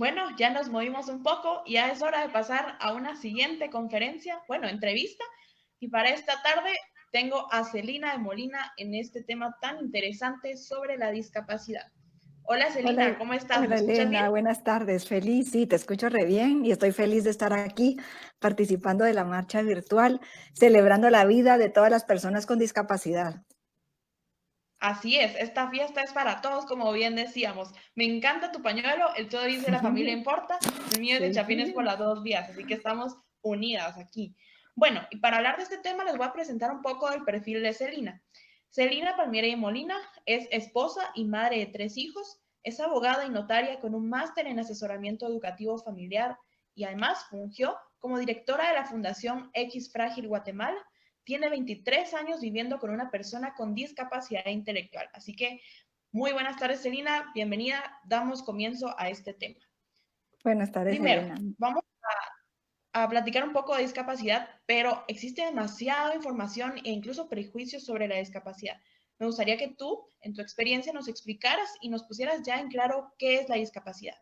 Bueno, ya nos movimos un poco y ya es hora de pasar a una siguiente conferencia, entrevista. Y para esta tarde tengo a Celina de Molina en este tema tan interesante sobre la discapacidad. Hola Celina, Hola, ¿cómo estás? ¿Me hola escuchas bien? Elena, buenas tardes. Feliz, sí, te escucho re bien y estoy feliz de estar aquí participando de la marcha virtual, celebrando la vida de todas las personas con discapacidad. Así es, esta fiesta es para todos, como bien decíamos. Me encanta tu pañuelo, el todo dice la familia importa, el mío es de Chapines por Sí. las dos vías, así que estamos unidas aquí. Bueno, y para hablar de este tema les voy a presentar un poco del perfil de Celina. Celina Palmieri y Molina es esposa y madre de 3 hijos, es abogada y notaria con un máster en asesoramiento educativo familiar y además fungió como directora de la Fundación X Frágil Guatemala. Tiene 23 años viviendo con una persona con discapacidad intelectual. Así que muy buenas tardes, Celina. Bienvenida. Damos comienzo a este tema. Buenas tardes, Primero, Elena. vamos a platicar un poco de discapacidad, pero existe demasiada información e incluso prejuicios sobre la discapacidad. Me gustaría que tú, en tu experiencia, nos explicaras y nos pusieras ya en claro qué es la discapacidad.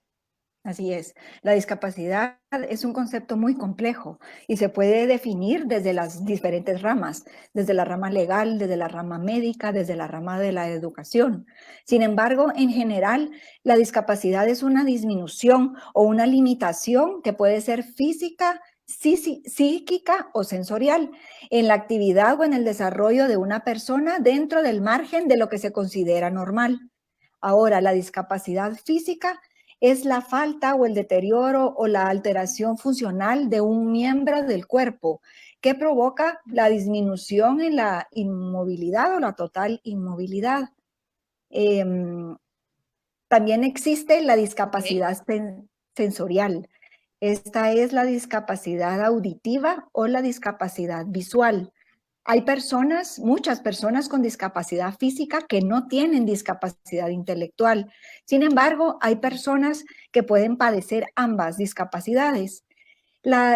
Así es, la discapacidad es un concepto muy complejo y se puede definir desde las diferentes ramas, desde la rama legal, desde la rama médica, desde la rama de la educación. Sin embargo, en general, la discapacidad es una disminución o una limitación que puede ser física, psíquica o sensorial en la actividad o en el desarrollo de una persona dentro del margen de lo que se considera normal. Ahora, la discapacidad física es la falta o el deterioro o la alteración funcional de un miembro del cuerpo que provoca la disminución en la inmovilidad o la total inmovilidad. Eh, También existe la Ok. discapacidad sensorial. Esta es la discapacidad auditiva o la discapacidad visual. Hay personas, muchas personas con discapacidad física que no tienen discapacidad intelectual. Sin embargo, hay personas que pueden padecer ambas discapacidades.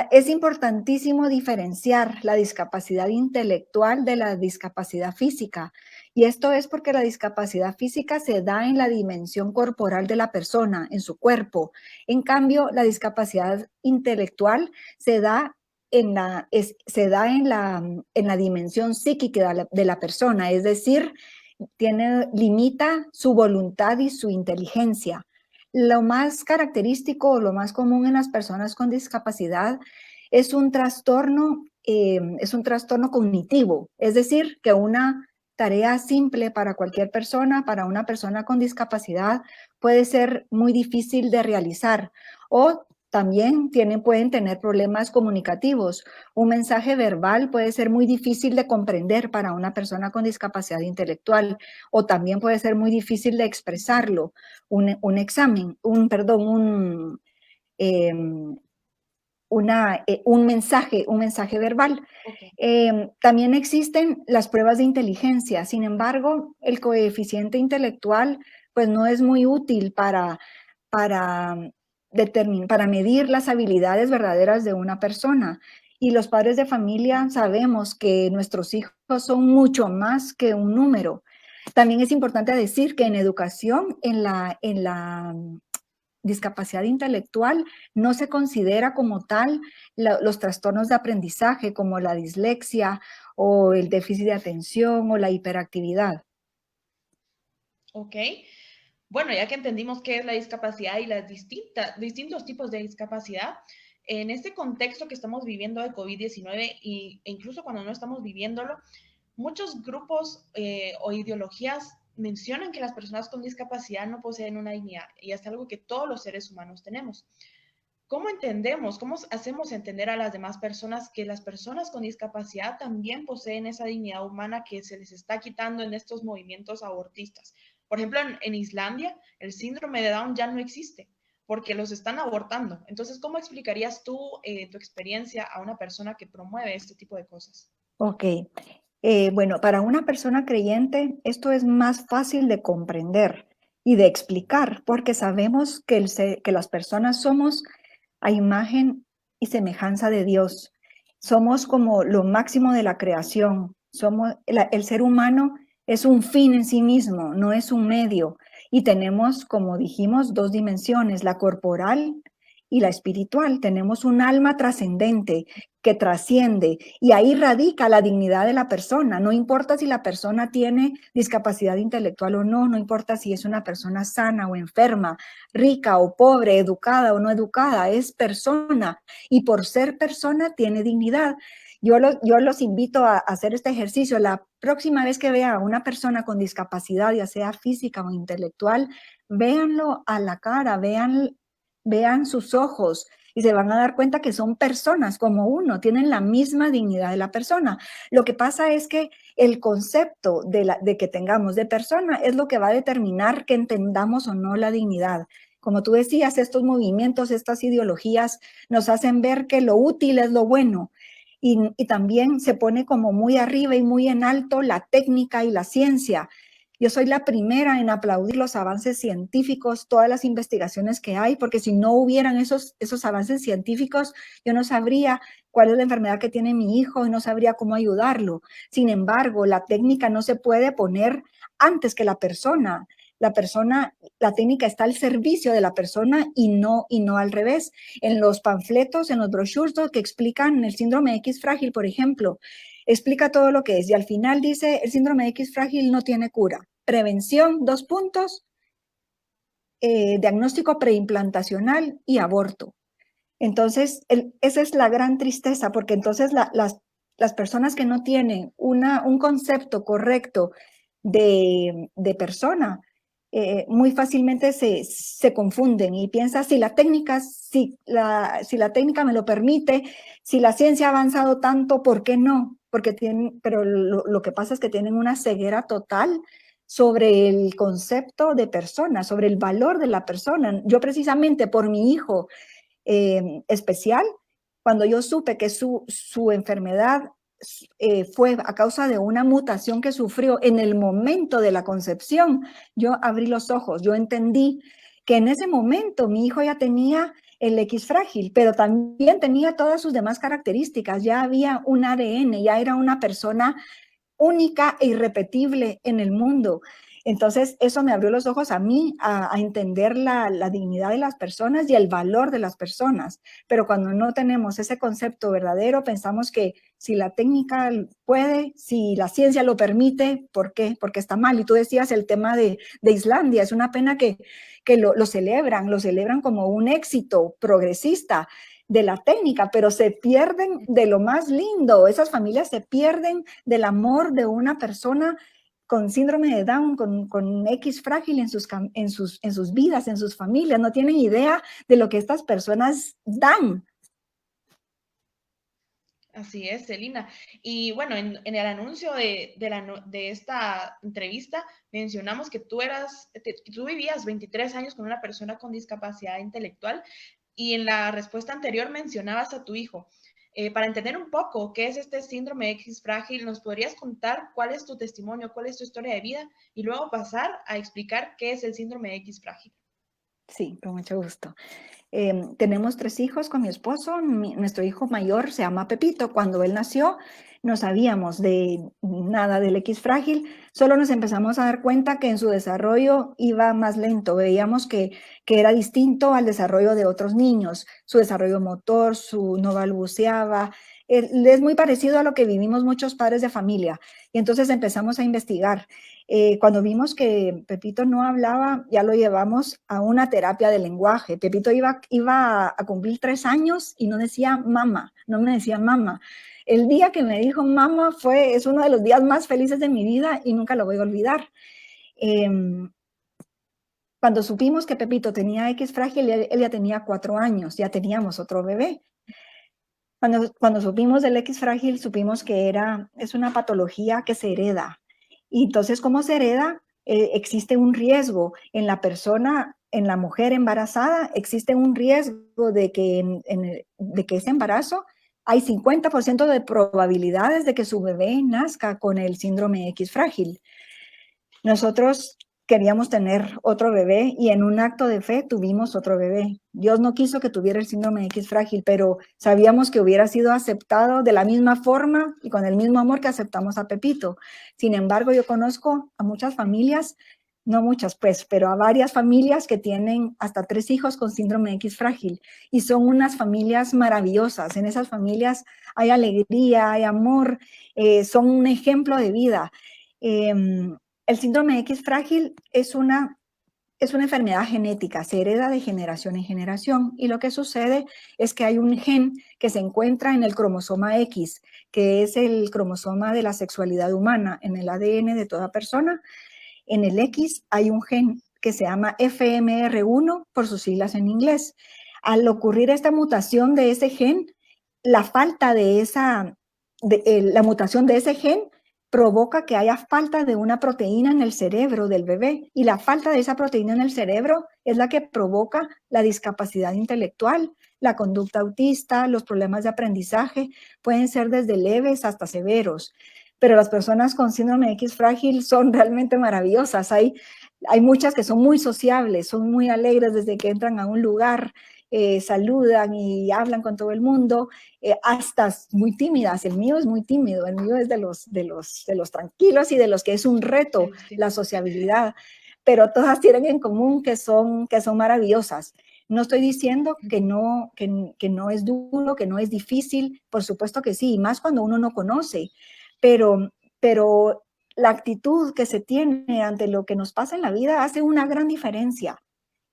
Es importantísimo diferenciar la discapacidad intelectual de la discapacidad física. Y esto es porque la discapacidad física se da en la dimensión corporal de la persona, en su cuerpo. En cambio, la discapacidad intelectual se da en la dimensión psíquica de la persona, es decir, limita su voluntad y su inteligencia. Lo más característico o lo más común en las personas con discapacidad es un trastorno cognitivo, es decir, que una tarea simple para cualquier persona, para una persona con discapacidad, puede ser muy difícil de realizar o también pueden tener problemas comunicativos. Un mensaje verbal puede ser muy difícil de comprender para una persona con discapacidad intelectual o también puede ser muy difícil de expresarlo. Un examen, perdón, eh, un mensaje verbal. Ok. También existen las pruebas de inteligencia, sin embargo, el coeficiente intelectual pues no es muy útil para, para medir las habilidades verdaderas de una persona. Y los padres de familia sabemos que nuestros hijos son mucho más que un número. También es importante decir que en educación, en la discapacidad intelectual no se considera como tal los trastornos de aprendizaje como la dislexia o el déficit de atención o la hiperactividad. Ok. Bueno, ya que entendimos qué es la discapacidad y las distintos tipos de discapacidad, en este contexto que estamos viviendo de COVID-19 e incluso cuando no estamos viviéndolo, muchos grupos o ideologías mencionan que las personas con discapacidad no poseen una dignidad y es algo que todos los seres humanos tenemos. ¿Cómo entendemos, cómo hacemos entender a las demás personas que las personas con discapacidad también poseen esa dignidad humana que se les está quitando en estos movimientos abortistas? Por ejemplo, en Islandia, el síndrome de Down ya no existe porque los están abortando. Entonces, ¿cómo explicarías tú tu experiencia a una persona que promueve este tipo de cosas? Ok, bueno, para una persona creyente esto es más fácil de comprender y de explicar porque sabemos que, que las personas somos a imagen y semejanza de Dios. Somos como lo máximo de la creación. El ser humano es un fin en sí mismo, no es un medio. Y tenemos, como dijimos, dos dimensiones, la corporal y la espiritual. Tenemos un alma trascendente que trasciende y ahí radica la dignidad de la persona. No importa si la persona tiene discapacidad intelectual o no, no importa si es una persona sana o enferma, rica o pobre, educada o no educada, es persona y por ser persona tiene dignidad. Yo los invito a hacer este ejercicio. La próxima vez que vea a una persona con discapacidad, ya sea física o intelectual, véanlo a la cara, vean sus ojos y se van a dar cuenta que son personas como uno, tienen la misma dignidad de la persona. Lo que pasa es que el concepto de que tengamos de persona es lo que va a determinar que entendamos o no la dignidad. Como tú decías, estos movimientos, estas ideologías nos hacen ver que lo útil es lo bueno. Y también se pone como muy arriba y muy en alto la técnica y la ciencia. Yo soy la primera en aplaudir los avances científicos, todas las investigaciones que hay, porque si no hubieran esos avances científicos, yo no sabría cuál es la enfermedad que tiene mi hijo y no sabría cómo ayudarlo. Sin embargo, la técnica no se puede poner antes que la persona. La técnica está al servicio de la persona y no al revés. En los panfletos, en los brochures que explican el síndrome X frágil, por ejemplo, explica todo lo que es y al final dice el síndrome X frágil no tiene cura. Prevención, 2 puntos, diagnóstico preimplantacional y aborto. Entonces, esa es la gran tristeza, porque entonces las personas que no tienen un concepto correcto de persona, muy fácilmente se confunden y piensan si la técnica me lo permite, si la ciencia ha avanzado tanto, ¿por qué no? Pero lo que pasa es que tienen una ceguera total sobre el concepto de persona, sobre el valor de la persona. Yo precisamente por mi hijo especial, cuando yo supe que su enfermedad fue a causa de una mutación que sufrió en el momento de la concepción, yo abrí los ojos, yo entendí que en ese momento mi hijo ya tenía el X frágil, pero también tenía todas sus demás características, ya había un ADN, ya era una persona única e irrepetible en el mundo. Entonces, eso me abrió los ojos a mí a entender la dignidad de las personas y el valor de las personas. Pero cuando no tenemos ese concepto verdadero, pensamos que si la técnica puede, si la ciencia lo permite, ¿por qué? Porque está mal. Y tú decías el tema de Islandia, es una pena que lo celebran como un éxito progresista de la técnica, pero se pierden de lo más lindo. Esas familias se pierden del amor de una persona con síndrome de Down, con X frágil en sus vidas, en sus familias. No tienen idea de lo que estas personas dan. Así es, Celina. Y bueno, en el anuncio de esta entrevista mencionamos que tú vivías 23 años con una persona con discapacidad intelectual y en la respuesta anterior mencionabas a tu hijo. Para entender un poco qué es este síndrome X frágil, ¿nos podrías contar cuál es tu testimonio, cuál es tu historia de vida y luego pasar a explicar qué es el síndrome X frágil? Sí, con mucho gusto. Tenemos 3 hijos con mi esposo. Nuestro hijo mayor se llama Pepito. Cuando él nació, no sabíamos de nada del X frágil, solo nos empezamos a dar cuenta que en su desarrollo iba más lento. Veíamos que era distinto al desarrollo de otros niños. Su desarrollo motor, no balbuceaba. Es muy parecido a lo que vivimos muchos padres de familia. Y entonces empezamos a investigar. Cuando vimos que Pepito no hablaba, ya lo llevamos a una terapia de lenguaje. Pepito iba a cumplir 3 años y no decía mamá, no me decía mamá. El día que me dijo mamá es uno de los días más felices de mi vida y nunca lo voy a olvidar. Eh, Cuando supimos que Pepito tenía X frágil, él ya tenía 4 años, ya teníamos otro bebé. Cuando supimos del X frágil, supimos que es una patología que se hereda. Y entonces, ¿cómo se hereda? Existe un riesgo en la persona, en la mujer embarazada, existe un riesgo de que ese embarazo hay 50% de probabilidades de que su bebé nazca con el síndrome X frágil. Nosotros queríamos tener otro bebé y en un acto de fe tuvimos otro bebé. Dios no quiso que tuviera el síndrome X frágil, pero sabíamos que hubiera sido aceptado de la misma forma y con el mismo amor que aceptamos a Pepito. Sin embargo, yo conozco a muchas familias no muchas pues, pero a varias familias que tienen hasta 3 hijos con síndrome X frágil y son unas familias maravillosas. En esas familias hay alegría, hay amor, son un ejemplo de vida. El síndrome X frágil es una enfermedad genética, se hereda de generación en generación y lo que sucede es que hay un gen que se encuentra en el cromosoma X, que es el cromosoma de la sexualidad humana, en el ADN de toda persona. En el X hay un gen que se llama FMR1 por sus siglas en inglés. Al ocurrir esta mutación de ese gen, la falta de la mutación de ese gen provoca que haya falta de una proteína en el cerebro del bebé y la falta de esa proteína en el cerebro es la que provoca la discapacidad intelectual, la conducta autista, los problemas de aprendizaje, pueden ser desde leves hasta severos. Pero las personas con síndrome X frágil son realmente maravillosas. Hay muchas que son muy sociables, son muy alegres desde que entran a un lugar, saludan y hablan con todo el mundo, hasta muy tímidas. El mío es muy tímido, el mío es de los tranquilos y de los que es un reto la sociabilidad, pero todas tienen en común que son maravillosas. No estoy diciendo que no es duro, que no es difícil, por supuesto que sí, y más cuando uno no conoce, pero la actitud que se tiene ante lo que nos pasa en la vida hace una gran diferencia.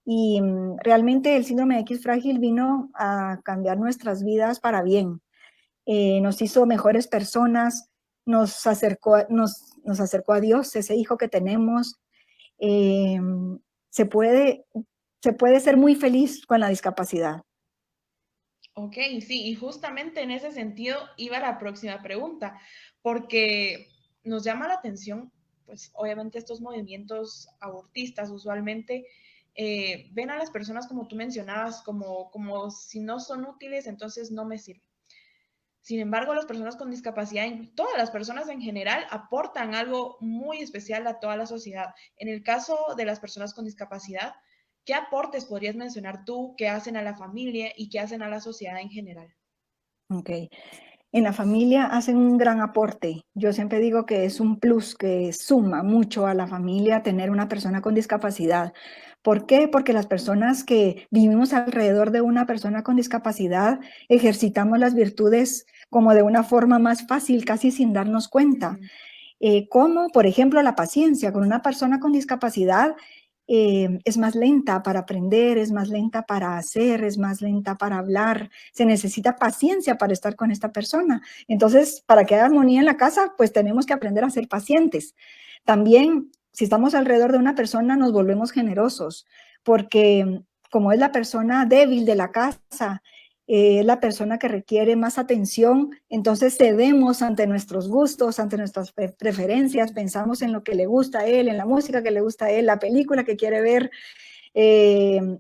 Y realmente el síndrome de X frágil vino a cambiar nuestras vidas para bien. Nos hizo mejores personas, nos acercó a Dios, ese hijo que tenemos. Eh, se puede, se puede ser muy feliz con la discapacidad. Ok, sí, y justamente en ese sentido iba la próxima pregunta, porque nos llama la atención, pues obviamente estos movimientos abortistas usualmente ven a las personas como tú mencionabas, como si no son útiles, entonces no me sirven. Sin embargo, las personas con discapacidad, todas las personas en general, aportan algo muy especial a toda la sociedad. En el caso de las personas con discapacidad, ¿qué aportes podrías mencionar tú que hacen a la familia y que hacen a la sociedad en general? Ok. En la familia hacen un gran aporte. Yo siempre digo que es un plus que suma mucho a la familia tener una persona con discapacidad. ¿Por qué? Porque las personas que vivimos alrededor de una persona con discapacidad ejercitamos las virtudes como de una forma más fácil, casi sin darnos cuenta. Ujú. Como, por ejemplo, la paciencia. Con una persona con discapacidad es más lenta para aprender, es más lenta para hacer, es más lenta para hablar. Se necesita paciencia para estar con esta persona. Entonces, para que haya armonía en la casa, pues tenemos que aprender a ser pacientes. También, si estamos alrededor de una persona, nos volvemos generosos, porque como es la persona débil de la casa, es la persona que requiere más atención, entonces cedemos ante nuestros gustos, ante nuestras preferencias, pensamos en lo que le gusta a él, en la música que le gusta a él, la película que quiere ver,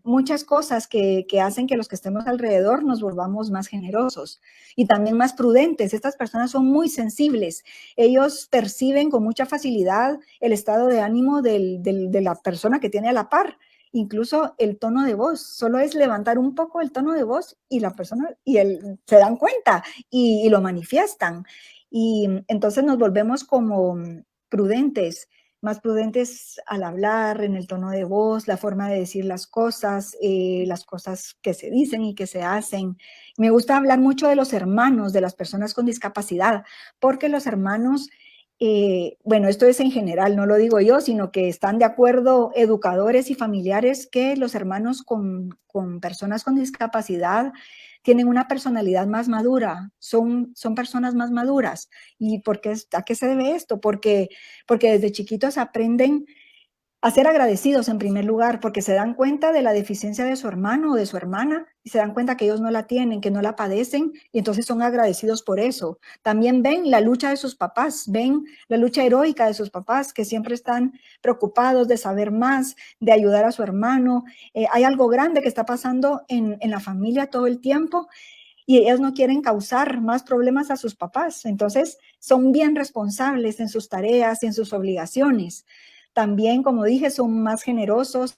muchas cosas que hacen que los que estemos alrededor nos volvamos más generosos y también más prudentes. Estas personas son muy sensibles. Ellos perciben con mucha facilidad el estado de ánimo de la persona que tiene a la par. Incluso el tono de voz, solo es levantar un poco el tono de voz y la persona se dan cuenta y lo manifiestan. Y entonces nos volvemos como prudentes, más prudentes al hablar, en el tono de voz, la forma de decir las cosas que se dicen y que se hacen. Me gusta hablar mucho de los hermanos, de las personas con discapacidad, porque los hermanos, bueno, esto es en general, no lo digo yo, sino que están de acuerdo educadores y familiares que los hermanos con personas con discapacidad tienen una personalidad más madura, son personas más maduras. ¿Y a qué se debe esto? Porque desde chiquitos aprenden a ser agradecidos en primer lugar, porque se dan cuenta de la deficiencia de su hermano o de su hermana y se dan cuenta que ellos no la tienen, que no la padecen y entonces son agradecidos por eso. También ven la lucha de sus papás, ven la lucha heroica de sus papás que siempre están preocupados de saber más, de ayudar a su hermano. Hay algo grande que está pasando en la familia todo el tiempo y ellos no quieren causar más problemas a sus papás. Entonces, son bien responsables en sus tareas y en sus obligaciones. También, como dije, son más generosos,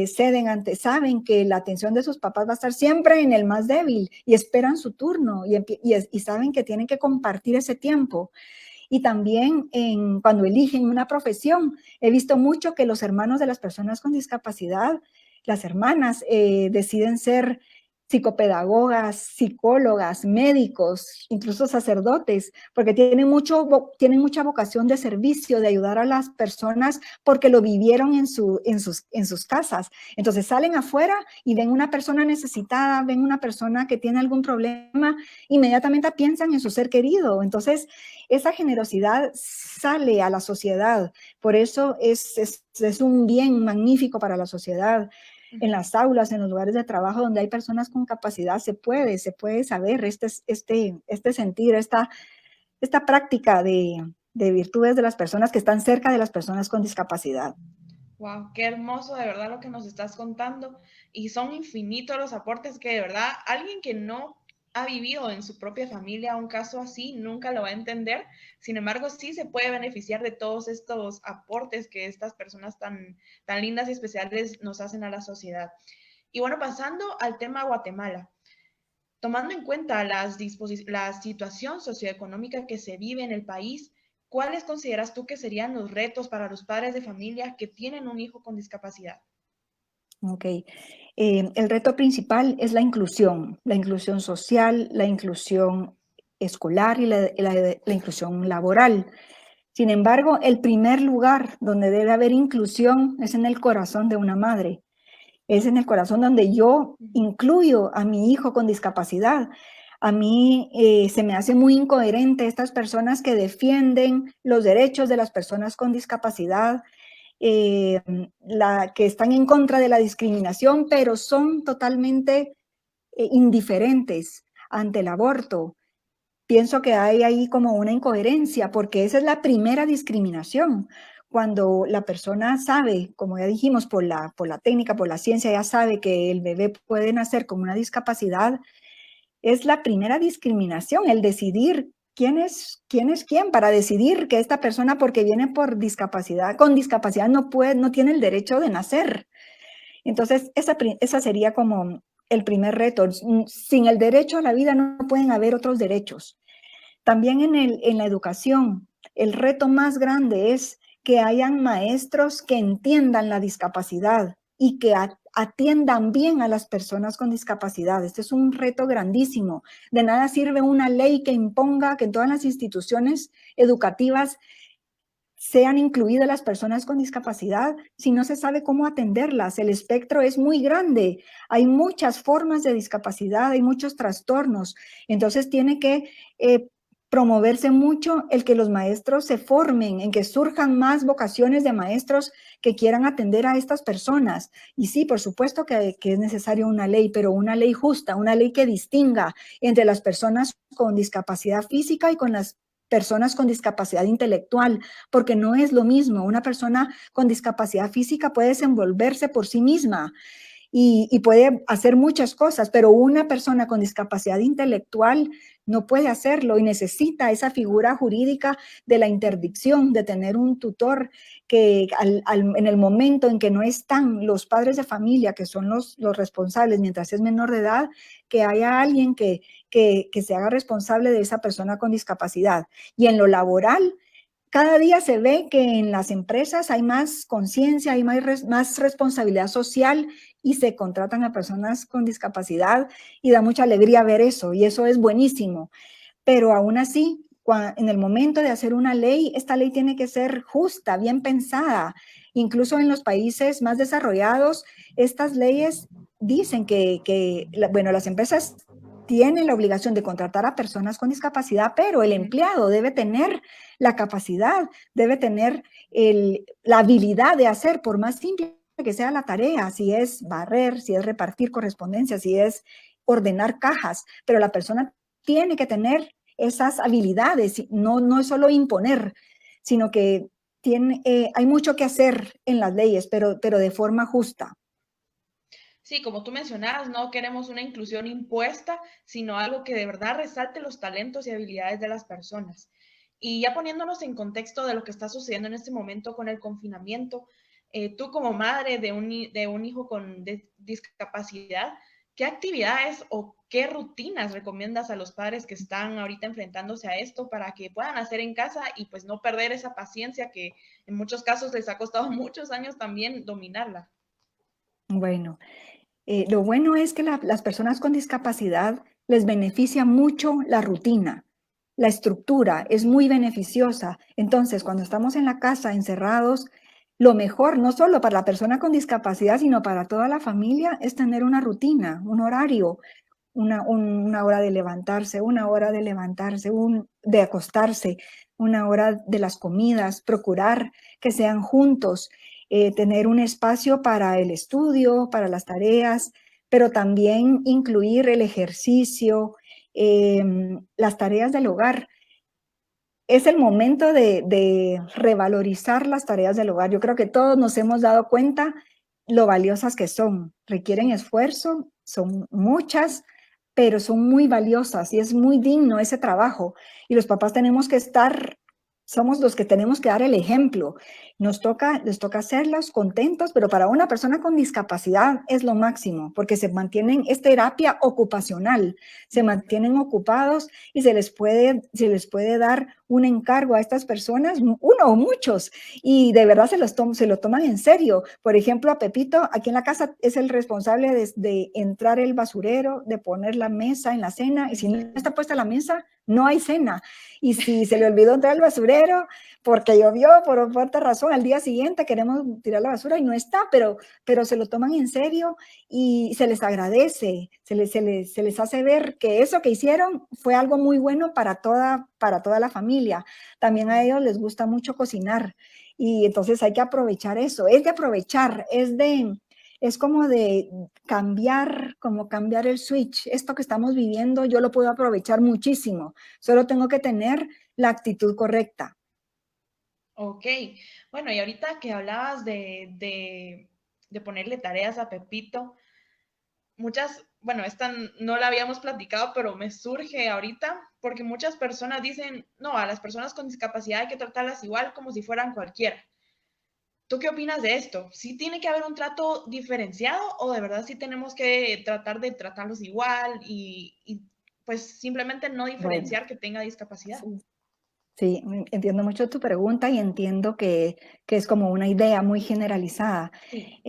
saben que la atención de sus papás va a estar siempre en el más débil y esperan su turno y saben que tienen que compartir ese tiempo. Y también cuando eligen una profesión, he visto mucho que los hermanos de las personas con discapacidad, las hermanas, deciden ser psicopedagogas, psicólogas, médicos, incluso sacerdotes, porque tienen mucha vocación de servicio, de ayudar a las personas porque lo vivieron en sus casas. Entonces salen afuera y ven una persona necesitada, ven una persona que tiene algún problema, inmediatamente piensan en su ser querido. Entonces esa generosidad sale a la sociedad. Por eso es un bien magnífico para la sociedad. En las aulas, en los lugares de trabajo donde hay personas con capacidad, se puede saber este sentir, esta práctica de virtudes de las personas que están cerca de las personas con discapacidad. Wow, qué hermoso de verdad lo que nos estás contando. Y son infinitos los aportes que de verdad alguien que no ha vivido en su propia familia un caso así nunca lo va a entender. Sin embargo, sí se puede beneficiar de todos estos aportes que estas personas tan lindas y especiales nos hacen a la sociedad. Y bueno, pasando al tema Guatemala. Tomando en cuenta la situación socioeconómica que se vive en el país, ¿cuáles consideras tú que serían los retos para los padres de familia que tienen un hijo con discapacidad? Ok. El reto principal es la inclusión social, la inclusión escolar y la inclusión laboral. Sin embargo, el primer lugar donde debe haber inclusión es en el corazón de una madre. Es en el corazón donde yo incluyo a mi hijo con discapacidad. A mí se me hace muy incoherente estas personas que defienden los derechos de las personas con discapacidad, eh, que están en contra de la discriminación, pero son totalmente indiferentes ante el aborto. Pienso que hay ahí como una incoherencia, porque esa es la primera discriminación. Cuando la persona sabe, como ya dijimos, por la técnica, por la ciencia, ya sabe que el bebé puede nacer con una discapacidad, es la primera discriminación, el decidir quién es quién para decidir que esta persona, porque viene por discapacidad, con discapacidad no tiene el derecho de nacer. Entonces, esa sería como el primer reto. Sin el derecho a la vida no pueden haber otros derechos. También en la educación, el reto más grande es que hayan maestros que entiendan la discapacidad y que atiendan bien a las personas con discapacidad. Este es un reto grandísimo. De nada sirve una ley que imponga que en todas las instituciones educativas sean incluidas las personas con discapacidad si no se sabe cómo atenderlas. El espectro es muy grande, hay muchas formas de discapacidad, hay muchos trastornos, entonces tiene que promoverse mucho el que los maestros se formen, en que surjan más vocaciones de maestros que quieran atender a estas personas. Y sí, por supuesto que es necesaria una ley, pero una ley justa, una ley que distinga entre las personas con discapacidad física y con las personas con discapacidad intelectual, porque no es lo mismo. Una persona con discapacidad física puede desenvolverse por sí misma y puede hacer muchas cosas, pero una persona con discapacidad intelectual no puede hacerlo y necesita esa figura jurídica de la interdicción, de tener un tutor que en el momento en que no están los padres de familia, que son los responsables mientras es menor de edad, que haya alguien que se haga responsable de esa persona con discapacidad. Y en lo laboral, cada día se ve que en las empresas hay más conciencia, hay más responsabilidad social y se contratan a personas con discapacidad y da mucha alegría ver eso y eso es buenísimo. Pero aún así, en el momento de hacer una ley, esta ley tiene que ser justa, bien pensada. Incluso en los países más desarrollados, estas leyes dicen bueno, las empresas tienen la obligación de contratar a personas con discapacidad, pero el empleado debe tener la capacidad, debe tener la habilidad de hacer, por más simple que sea la tarea, si es barrer, si es repartir correspondencia, si es ordenar cajas, pero la persona tiene que tener esas habilidades, no es solo imponer, sino que hay mucho que hacer en las leyes, pero de forma justa. Sí, como tú mencionabas, no queremos una inclusión impuesta, sino algo que de verdad resalte los talentos y habilidades de las personas. Y ya poniéndonos en contexto de lo que está sucediendo en este momento con el confinamiento, tú como madre de un hijo con discapacidad, ¿qué actividades o qué rutinas recomiendas a los padres que están ahorita enfrentándose a esto para que puedan hacer en casa y pues no perder esa paciencia que en muchos casos les ha costado muchos años también dominarla? Bueno, lo bueno es que las personas con discapacidad les beneficia mucho la rutina. La estructura es muy beneficiosa. Entonces, cuando estamos en la casa encerrados, lo mejor, no solo para la persona con discapacidad, sino para toda la familia, es tener una rutina, un horario, una hora de levantarse, una hora de levantarse, de acostarse, una hora de las comidas, procurar que sean juntos, tener un espacio para el estudio, para las tareas, pero también incluir el ejercicio, las tareas del hogar. Es el momento de revalorizar las tareas del hogar. Yo creo que todos nos hemos dado cuenta lo valiosas que son. Requieren Sí. esfuerzo, son muchas, pero son muy valiosas y es muy digno ese trabajo. Y los papás tenemos que estar, somos los que tenemos que dar el ejemplo. Les toca hacerlos contentos, pero para una persona con discapacidad es lo máximo, porque se mantienen, es terapia ocupacional, se mantienen ocupados y se les puede dar un encargo a estas personas, uno o muchos, y de verdad se lo toman en serio. Por ejemplo, a Pepito, aquí en la casa es el responsable de entrar el basurero, de poner la mesa en la cena, y si no está puesta la mesa, no hay cena. Y si se le olvidó entrar el basurero, porque llovió por otra razón, al día siguiente queremos tirar la basura y no está, pero se lo toman en serio y se les agradece, se les hace ver que eso que hicieron fue algo muy bueno para toda la familia. También a ellos les gusta mucho cocinar y entonces hay que aprovechar eso, es de aprovechar, es como de cambiar, como cambiar el switch. Esto que estamos viviendo yo lo puedo aprovechar muchísimo, solo tengo que tener la actitud correcta. Ok, bueno, y ahorita que hablabas de ponerle tareas a Pepito, muchas, bueno, esta no la habíamos platicado, pero me surge ahorita porque muchas personas dicen, no, a las personas con discapacidad hay que tratarlas igual como si fueran cualquiera. ¿Tú qué opinas de esto? ¿Sí tiene que haber un trato diferenciado o de verdad sí tenemos que tratar de tratarlos igual y pues simplemente no Bueno, diferenciar que tenga discapacidad? sí. Sí, entiendo mucho tu pregunta y entiendo que es como una idea muy generalizada. Sí.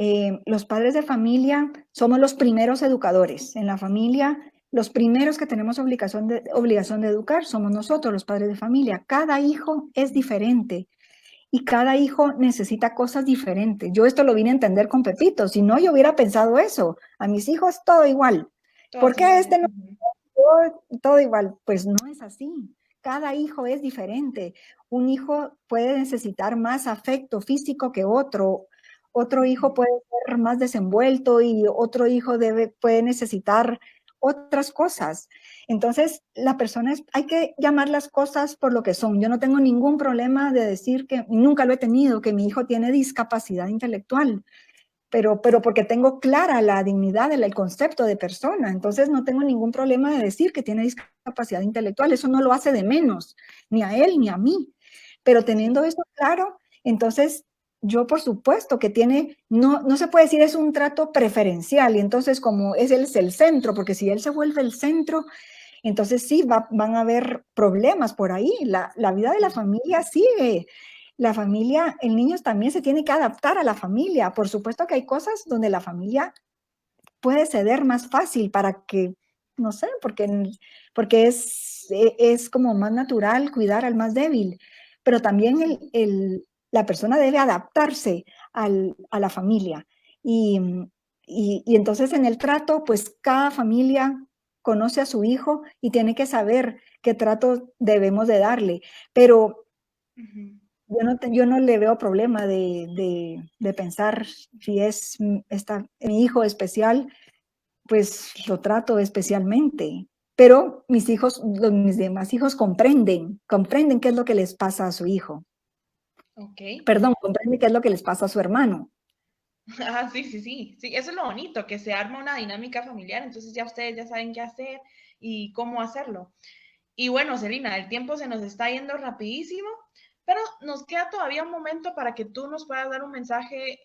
Los padres de familia somos los primeros educadores. En la familia, los primeros que tenemos obligación de educar somos nosotros, los padres de familia. Cada hijo es diferente y cada hijo necesita cosas diferentes. Yo esto lo vine a entender con Pepito, si no, yo hubiera pensado eso. A mis hijos todo igual. ¿Por Todos qué iguales. este no? Todo igual, pues no es así. Cada hijo es diferente. Un hijo puede necesitar más afecto físico que otro hijo puede ser más desenvuelto y otro hijo puede necesitar otras cosas. Entonces, hay que llamar las cosas por lo que son. Yo no tengo ningún problema de decir que nunca lo he tenido, que mi hijo tiene discapacidad intelectual, pero porque tengo clara la dignidad, el concepto de persona. Entonces no tengo ningún problema de decir que tiene discapacidad intelectual. Eso no lo hace de menos, ni a él ni a mí. Pero teniendo Sí. eso claro, entonces yo por supuesto que no se puede decir es un trato preferencial y entonces como él es el centro, porque si él se vuelve el centro, entonces sí, van a haber problemas por ahí. La vida de la familia sigue. La familia, el niño también se tiene que adaptar a la familia. Por supuesto que hay cosas donde la familia puede ceder más fácil para que, no sé, porque es como más natural cuidar al más débil. Pero también la persona debe adaptarse a la familia. Y, y entonces en el trato, pues cada familia conoce a su hijo y tiene que saber qué trato debemos de darle. Pero Ujú. yo no le veo problema de pensar si mi hijo especial, pues lo trato especialmente. Pero mis demás hijos comprenden qué es lo que les pasa a su hijo. Ok. Perdón, comprenden qué es lo que les pasa a su hermano. Ah, sí, sí, sí, sí, eso es lo bonito, que se arma una dinámica familiar, entonces ya ustedes ya saben qué hacer y cómo hacerlo. Y bueno, Celina, el tiempo se nos está yendo rapidísimo, pero nos queda todavía un momento para que tú nos puedas dar un mensaje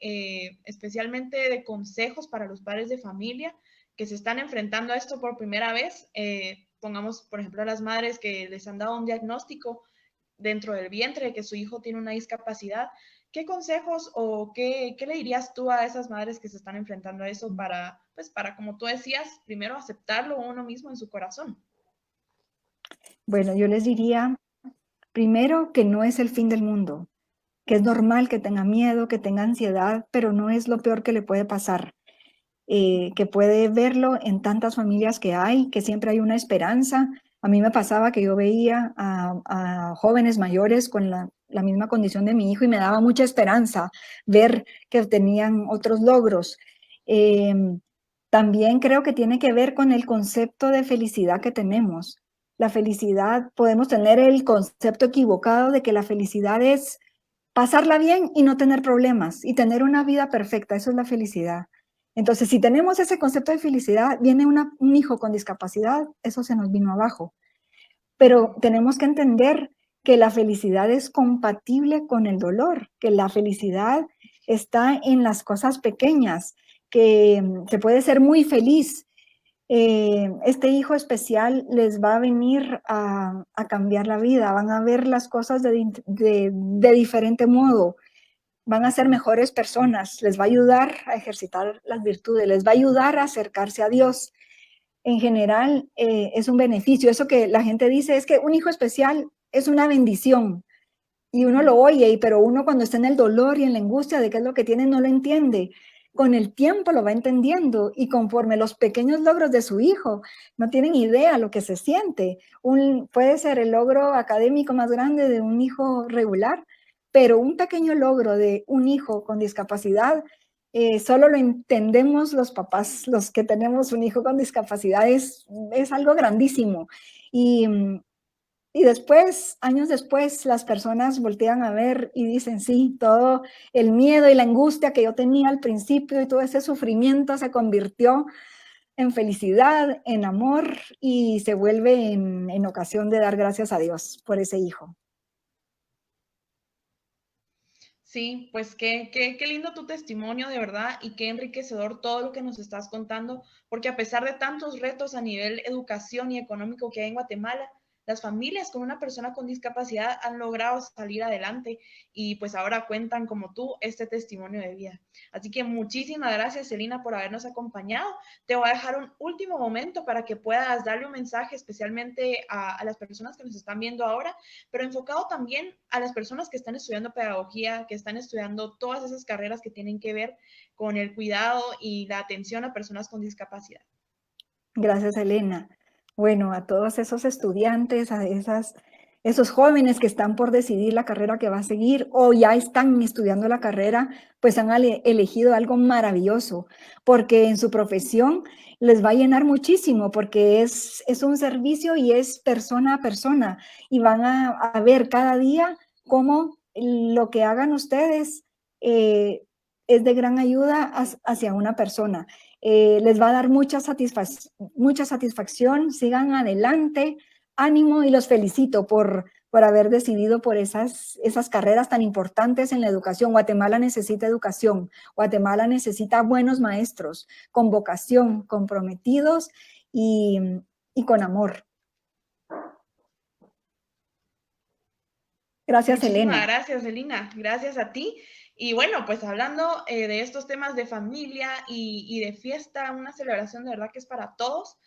especialmente de consejos para los padres de familia que se están enfrentando a esto por primera vez, pongamos, por ejemplo, a las madres que les han dado un diagnóstico dentro del vientre de que su hijo tiene una discapacidad, ¿qué consejos o qué le dirías tú a esas madres que se están enfrentando a eso para, pues, para, como tú decías, primero aceptarlo uno mismo en su corazón? Bueno, yo les diría, primero, que no es el fin del mundo, que es normal que tenga miedo, que tenga ansiedad, pero no es lo peor que le puede pasar. Que puede verlo en tantas familias que hay, que siempre hay una esperanza. A mí me pasaba que yo veía a jóvenes mayores con la misma condición de mi hijo y me daba mucha esperanza ver que tenían otros logros. Eh, También creo que tiene que ver con el concepto de felicidad que tenemos. La felicidad, podemos tener el concepto equivocado de que la felicidad es pasarla bien y no tener problemas y tener una vida perfecta. Eso es la felicidad. Entonces, si tenemos ese concepto de felicidad, viene un hijo con discapacidad, eso se nos vino abajo. Pero tenemos que entender que la felicidad es compatible con el dolor, que la felicidad está en las cosas pequeñas, que se puede ser muy feliz. Este hijo especial les va a venir a cambiar la vida, van a ver las cosas de diferente modo, van a ser mejores personas, les va a ayudar a ejercitar las virtudes, les va a ayudar a acercarse a Dios. En general, es un beneficio. Eso que la gente dice es que un hijo especial es una bendición y uno lo oye, pero uno cuando está en el dolor y en la angustia de qué es lo que tiene no lo entiende. Con el tiempo lo va entendiendo y conforme los pequeños logros de su hijo no tienen idea lo que se siente. Puede ser el logro académico más grande de un hijo regular, pero un pequeño logro de un hijo con discapacidad, solo lo entendemos los papás, los que tenemos un hijo con discapacidad, es algo grandísimo. Y, y después, años después, las personas voltean a ver y dicen, sí, todo el miedo y la angustia que yo tenía al principio y todo ese sufrimiento se convirtió en felicidad, en amor y se vuelve en ocasión de dar gracias a Dios por ese hijo. Sí, pues qué lindo tu testimonio, de verdad, y qué enriquecedor todo lo que nos estás contando, porque a pesar de tantos retos a nivel educación y económico que hay en Guatemala, las familias con una persona con discapacidad han logrado salir adelante y pues ahora cuentan como tú este testimonio de vida. Así que muchísimas gracias, Celina, por habernos acompañado. Te voy a dejar un último momento para que puedas darle un mensaje especialmente a las personas que nos están viendo ahora, pero enfocado también a las personas que están estudiando pedagogía, que están estudiando todas esas carreras que tienen que ver con el cuidado y la atención a personas con discapacidad. Gracias, Elena. Bueno, a todos esos estudiantes, esos jóvenes que están por decidir la carrera que va a seguir o ya están estudiando la carrera, pues han elegido algo maravilloso, porque en su profesión les va a llenar muchísimo, porque es un servicio y es persona a persona, y van a ver cada día cómo lo que hagan ustedes es de gran ayuda hacia una persona. Les va a dar mucha satisfacción, sigan adelante, ánimo y los felicito por haber decidido por esas carreras tan importantes en la educación. Guatemala necesita educación, Guatemala necesita buenos maestros, con vocación, comprometidos y, y con amor. Gracias, Muchísimas Elena. gracias, Elina. Gracias a ti. Y bueno, pues hablando de estos temas de familia y de fiesta, una celebración de verdad que es para todos,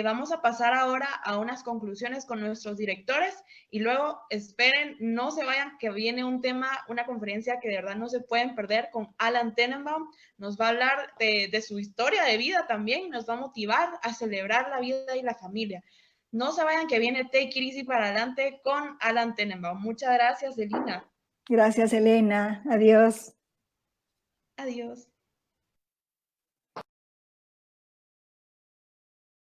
vamos a pasar ahora a unas conclusiones con nuestros directores y luego esperen, no se vayan, que viene un tema, una conferencia que de verdad no se pueden perder con Alan Tenenbaum. Nos va a hablar de su historia de vida también y nos va a motivar a celebrar la vida y la familia. No se vayan, que viene Take It Easy para adelante con Alan Tenenbaum. Muchas gracias, Elina. Gracias, Elena. Adiós. Adiós.